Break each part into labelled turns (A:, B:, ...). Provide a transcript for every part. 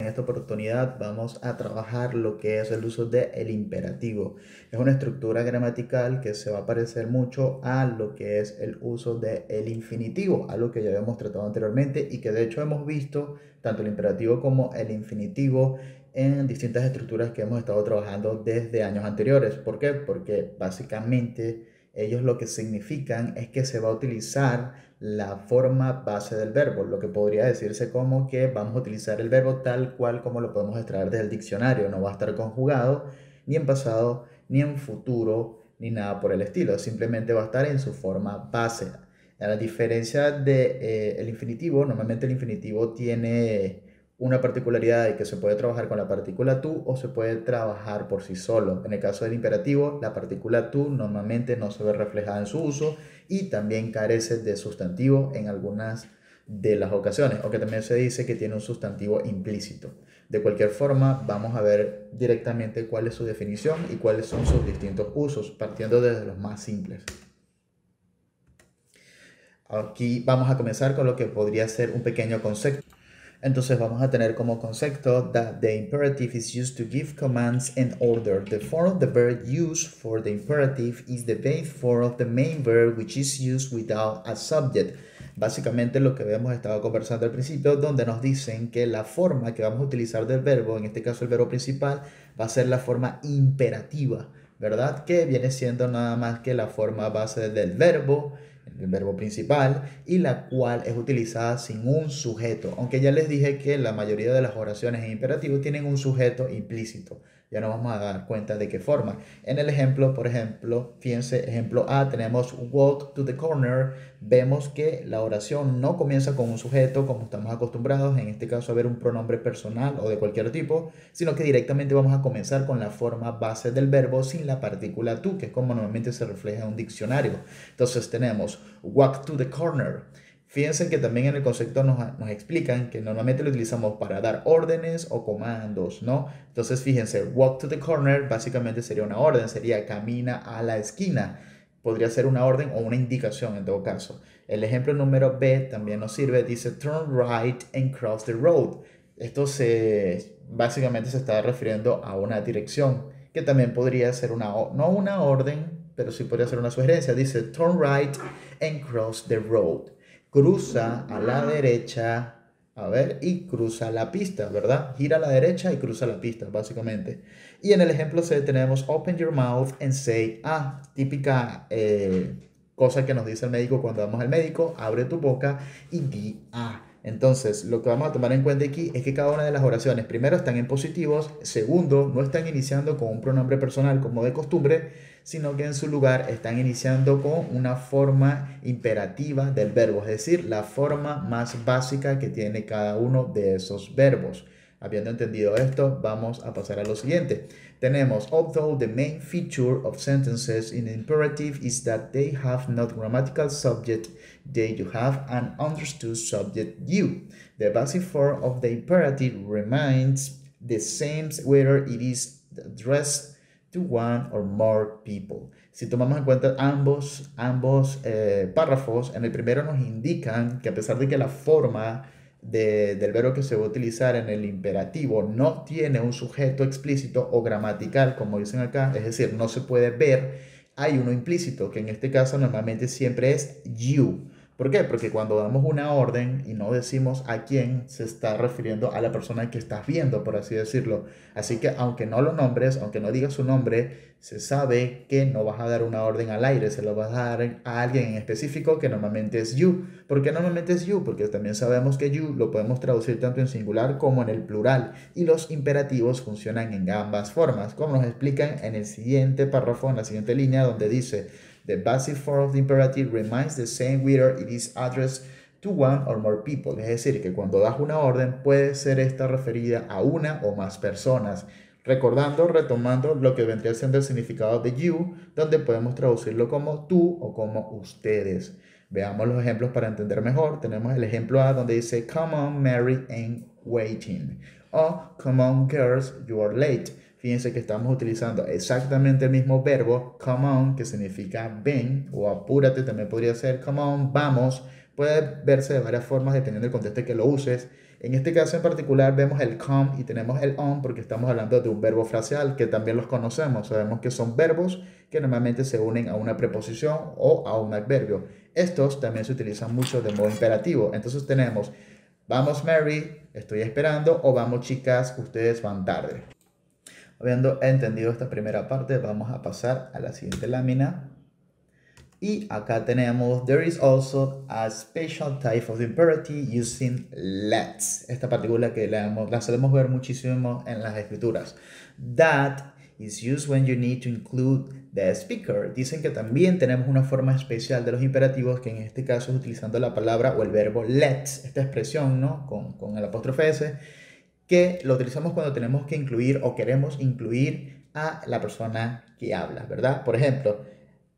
A: esta oportunidad vamos a trabajar lo que es el uso del imperativo. Es una estructura gramatical que se va a parecer mucho a lo que es el uso del infinitivo, algo que ya habíamos tratado anteriormente y que de hecho hemos visto tanto el imperativo como el infinitivo en distintas estructuras que hemos estado trabajando desde años anteriores. ¿Por qué? Porque básicamente ellos lo que significan es que se va a utilizar la forma base del verbo, lo que podría decirse como que vamos a utilizar el verbo tal cual como lo podemos extraer del diccionario. No va a estar conjugado ni en pasado, ni en futuro, ni nada por el estilo. Simplemente va a estar en su forma base. A la diferencia de, el infinitivo, normalmente el infinitivo tiene una particularidad de que se puede trabajar con la partícula tú o se puede trabajar por sí solo. En el caso del imperativo, la partícula tú normalmente no se ve reflejada en su uso y también carece de sustantivo en algunas de las ocasiones, o que también se dice que tiene un sustantivo implícito. De cualquier forma, vamos a ver directamente cuál es su definición y cuáles son sus distintos usos, partiendo desde los más simples. Aquí vamos a comenzar con lo que podría ser un pequeño concepto. Entonces vamos a tener como concepto that the imperative is used to give commands and order. The form of the verb used for the imperative is the base form of the main verb which is used without a subject. Básicamente lo que habíamos estado conversando al principio, donde nos dicen que la forma que vamos a utilizar del verbo, en este caso el verbo principal, va a ser la forma imperativa, ¿verdad? Que viene siendo nada más que la forma base del verbo, el verbo principal, y la cual es utilizada sin un sujeto, aunque ya les dije que la mayoría de las oraciones en imperativo tienen un sujeto implícito. Ya nos vamos a dar cuenta de qué forma. En el ejemplo, por ejemplo, fíjense, ejemplo A, tenemos walk to the corner. Vemos que la oración no comienza con un sujeto como estamos acostumbrados, en este caso a ver un pronombre personal o de cualquier tipo, sino que directamente vamos a comenzar con la forma base del verbo sin la partícula to, que es como normalmente se refleja en un diccionario. Entonces tenemos walk to the corner. Fíjense que también en el concepto nos explican que normalmente lo utilizamos para dar órdenes o comandos, ¿no? Entonces fíjense, walk to the corner básicamente sería una orden, sería camina a la esquina. Podría ser una orden o una indicación en todo caso. El ejemplo número B también nos sirve, dice turn right and cross the road. Esto básicamente se está refiriendo a una dirección, que también podría ser no una orden, pero sí podría ser una sugerencia. Dice turn right and cross the road. Cruza a la derecha, a ver, y cruza la pista, ¿verdad? Gira a la derecha y cruza la pista, básicamente. Y en el ejemplo C tenemos open your mouth and say típica cosa que nos dice el médico cuando vamos al médico, abre tu boca y di Entonces, lo que vamos a tomar en cuenta aquí es que cada una de las oraciones, primero, están en positivos, segundo, no están iniciando con un pronombre personal como de costumbre, sino que en su lugar están iniciando con una forma imperativa del verbo, es decir, la forma más básica que tiene cada uno de esos verbos. Habiendo entendido esto, vamos a pasar a lo siguiente. Tenemos, although the main feature of sentences in imperative is that they have not grammatical subject, they do have an understood subject you. The basic form of the imperative remains the same whether it is addressed to one or more people. Si tomamos en cuenta ambos párrafos, en el primero nos indican que a pesar de que la forma del verbo que se va a utilizar en el imperativo no tiene un sujeto explícito o gramatical, como dicen acá, es decir, no se puede ver, hay uno implícito, que en este caso normalmente siempre es you. ¿Por qué? Porque cuando damos una orden y no decimos a quién, se está refiriendo a la persona que estás viendo, por así decirlo. Así que aunque no lo nombres, aunque no digas su nombre, se sabe que no vas a dar una orden al aire, se lo vas a dar a alguien en específico que normalmente es you. ¿Por qué normalmente es you? Porque también sabemos que you lo podemos traducir tanto en singular como en el plural y los imperativos funcionan en ambas formas, como nos explican en el siguiente párrafo, en la siguiente línea, donde dice the basic form of the imperative remains the same whether it is addressed to one or more people. Es decir, que cuando das una orden puede ser esta referida a una o más personas. Recordando, retomando lo que vendría siendo el significado de you, donde podemos traducirlo como tú o como ustedes. Veamos los ejemplos para entender mejor. Tenemos el ejemplo A donde dice come on Mary ain't waiting o come on girls you are late. Fíjense que estamos utilizando exactamente el mismo verbo, come on, que significa ven, o apúrate, también podría ser come on, vamos. Puede verse de varias formas dependiendo del contexto que lo uses. En este caso en particular vemos el come y tenemos el on porque estamos hablando de un verbo fraseal que también los conocemos. Sabemos que son verbos que normalmente se unen a una preposición o a un adverbio. Estos también se utilizan mucho de modo imperativo. Entonces tenemos, vamos Mary, estoy esperando, o vamos chicas, ustedes van tarde. Habiendo entendido esta primera parte, vamos a pasar a la siguiente lámina. Y acá tenemos, there is also a special type of imperative using let's. Esta partícula que la solemos ver muchísimo en las escrituras. That is used when you need to include the speaker. Dicen que también tenemos una forma especial de los imperativos, que en este caso es utilizando la palabra o el verbo let's. Esta expresión, ¿no? Con el apóstrofe S, que lo utilizamos cuando tenemos que incluir o queremos incluir a la persona que habla, ¿verdad? Por ejemplo,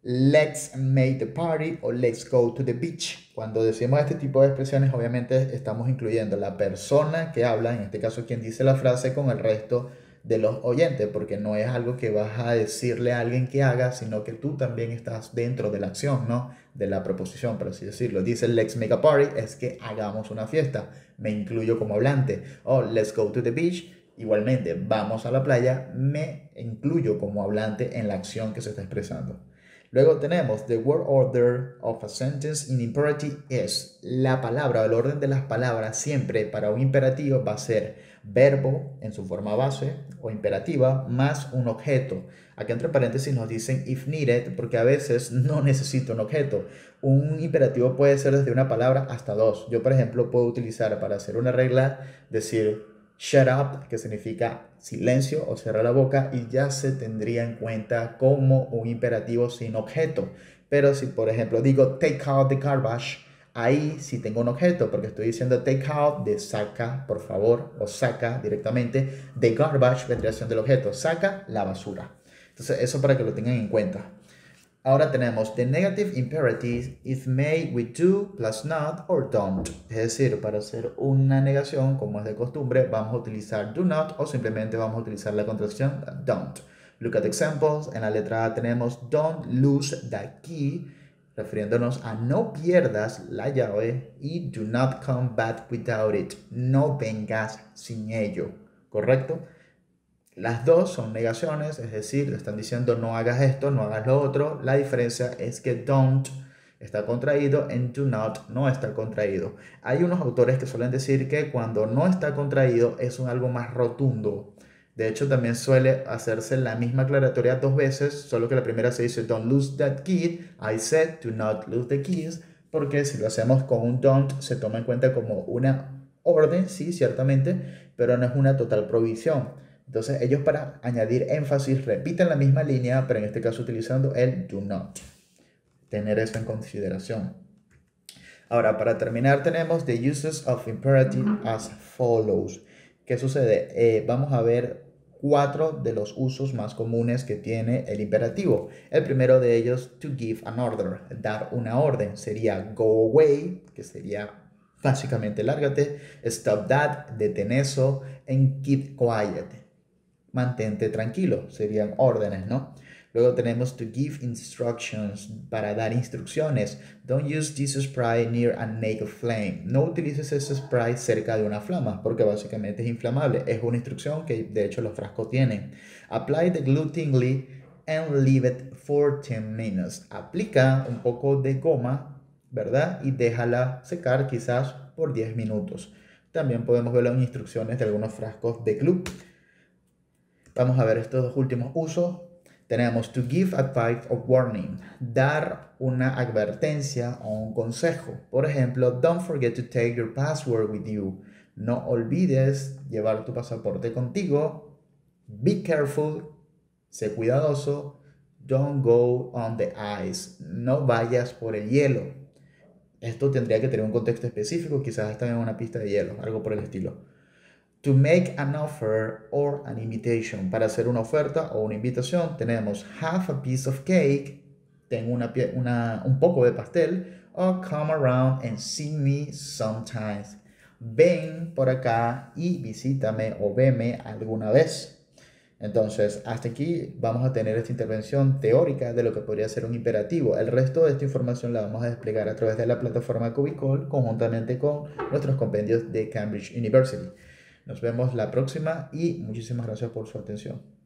A: let's make the party o let's go to the beach. Cuando decimos este tipo de expresiones, obviamente estamos incluyendo la persona que habla, en este caso quien dice la frase, con el resto de los oyentes, porque no es algo que vas a decirle a alguien que haga, sino que tú también estás dentro de la acción, ¿no? De la proposición, por así decirlo. Dice let's make a party, es que hagamos una fiesta. Me incluyo como hablante. O let's go to the beach, igualmente, vamos a la playa, me incluyo como hablante en la acción que se está expresando. Luego tenemos the word order of a sentence in imperative is. La palabra, el orden de las palabras siempre para un imperativo va a ser verbo en su forma base o imperativa más un objeto. Aquí entre paréntesis nos dicen if needed porque a veces no necesito un objeto. Un imperativo puede ser desde una palabra hasta dos. Yo, por ejemplo, puedo utilizar para hacer una regla, decir shut up, que significa silencio o cerrar la boca, y ya se tendría en cuenta como un imperativo sin objeto. Pero si, por ejemplo, digo take out the garbage, ahí sí tengo un objeto, porque estoy diciendo take out de saca, por favor, o saca directamente. The garbage vendría siendo el objeto, saca la basura. Entonces, eso para que lo tengan en cuenta. Ahora tenemos the negative imperative is made with do plus not or don't. Es decir, para hacer una negación, como es de costumbre, vamos a utilizar do not o simplemente vamos a utilizar la contracción don't. Look at examples. En la letra A tenemos don't lose the key, refiriéndonos a no pierdas la llave, y do not come back without it. No vengas sin ello. ¿Correcto? Las dos son negaciones, es decir, le están diciendo no hagas esto, no hagas lo otro. La diferencia es que don't está contraído en do not no está contraído. Hay unos autores que suelen decir que cuando no está contraído es algo más rotundo. De hecho, también suele hacerse la misma aclaratoria dos veces, solo que la primera se dice don't lose that key. I said do not lose the keys, porque si lo hacemos con un don't se toma en cuenta como una orden, sí, ciertamente, pero no es una total prohibición. Entonces ellos, para añadir énfasis, repiten la misma línea, pero en este caso utilizando el do not. Tener eso en consideración. Ahora, para terminar, tenemos the uses of imperative as follows. ¿Qué sucede? Vamos a ver 4 de los usos más comunes que tiene el imperativo. El primero de ellos, to give an order, dar una orden. Sería go away, que sería básicamente lárgate, stop that, detén eso, and keep quiet, mantente tranquilo, serían órdenes, ¿no? Luego tenemos to give instructions, para dar instrucciones. Don't use this spray near a naked flame. No utilices ese spray cerca de una flama, porque básicamente es inflamable. Es una instrucción que de hecho los frascos tienen. Apply the glue thinly and leave it for 10 minutes. Aplica un poco de goma, ¿verdad? Y déjala secar quizás por 10 minutos. También podemos verlo en instrucciones de algunos frascos de glue. Vamos a ver estos dos últimos usos. Tenemos to give advice or warning, dar una advertencia o un consejo. Por ejemplo, don't forget to take your passport with you. No olvides llevar tu pasaporte contigo. Be careful, sé cuidadoso. Don't go on the ice, no vayas por el hielo. Esto tendría que tener un contexto específico, quizás están en una pista de hielo, algo por el estilo. To make an offer or an invitation. Para hacer una oferta o una invitación tenemos have a piece of cake, tengo un poco de pastel, o come around and see me sometimes. Ven por acá y visítame o veme alguna vez. Entonces, hasta aquí vamos a tener esta intervención teórica de lo que podría ser un imperativo. El resto de esta información la vamos a desplegar a través de la plataforma Cubicol conjuntamente con nuestros compendios de Cambridge University. Nos vemos la próxima y muchísimas gracias por su atención.